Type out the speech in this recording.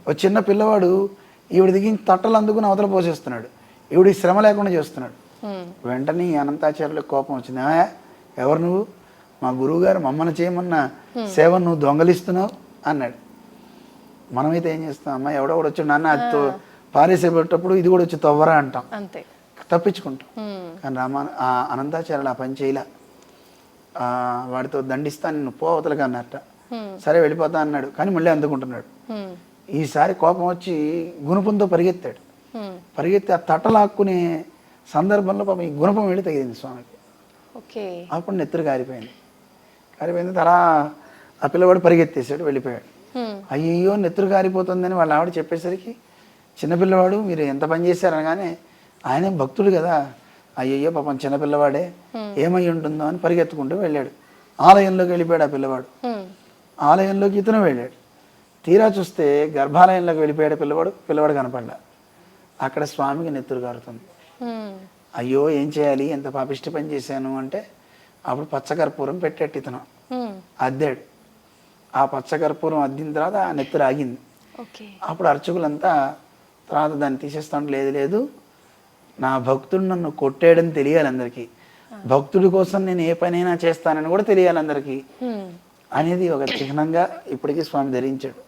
ఒక చిన్న పిల్లవాడు ఈవిడ దిగిన తట్టలు అందుకుని అవతల పోసేస్తున్నాడు, ఈవిడి శ్రమ లేకుండా చేస్తున్నాడు. వెంటనే ఈ అనంతాచార్యులకు కోపం వచ్చింది. ఎవరు నువ్వు? మా గురువు గారు మమ్మల్ని చేయమన్న సేవను నువ్వు దొంగలిస్తున్నావు అన్నాడు. మనమైతే ఏం చేస్తాం, అమ్మ ఎవడో కూడా వచ్చాడు నాన్న అది పారేసేటప్పుడు ఇది కూడా వచ్చి తవ్వరా అంటాం, అంతే తప్పించుకుంటాం. కానీ అనంతాచార్యులు ఆ పని చేయలే. వాడితో దండిస్తాను నిన్ను పో అవతలకి అన్నట్ట. సరే వెళ్ళిపోతా అన్నాడు, కానీ మళ్ళీ అందుకుంటున్నాడు. ఈసారి కోపం వచ్చి గుణపంతో పరిగెత్తాడు. పరిగెత్తి ఆ తట్టలాక్కునే సందర్భంలో పాపం ఈ గుణపం వెళ్ళి తగిలింది స్వామికి. అప్పుడు నెత్తురు కారిపోయింది. తలా ఆ పిల్లవాడు పరిగెత్తేసాడు, వెళ్ళిపోయాడు. అయ్యో నెత్తురు కారిపోతుందని వాళ్ళ ఆవిడ చెప్పేసరికి చిన్నపిల్లవాడు మీరు ఎంత పని చేశారనగానే ఆయన భక్తుడు కదా, అయ్యయ్యో పాపం చిన్నపిల్లవాడే ఏమై ఉంటుందో అని పరిగెత్తుకుంటూ వెళ్ళాడు. ఆలయంలోకి వెళ్ళిపోయాడు ఆ పిల్లవాడు. ఆలయంలోకి ఇతను వెళ్ళాడు. తీరా చూస్తే గర్భాలయంలోకి వెళ్ళిపోయాడు పిల్లవాడు కనపడ్డా. అక్కడ స్వామికి నెత్తురు కారుతుంది. అయ్యో ఏం చేయాలి, ఎంత పాపిష్టి పని చేశాను అంటే అప్పుడు పచ్చకర్పూరం పెట్టేట్టు ఇతను అద్దాడు. ఆ పచ్చకర్పూరం అద్దిన తర్వాత ఆ నెత్తురు ఆగింది. అప్పుడు అర్చకులంతా తర్వాత దాన్ని తీసేస్తాను, లేదు నా భక్తుడు నన్ను కొట్టాడని తెలియాలి అందరికీ, భక్తుడి కోసం నేను ఏ పనైనా చేస్తానని కూడా తెలియాలి అందరికీ అనేది ఒక చిహ్నంగా ఇప్పటికీ స్వామి ధరించాడు.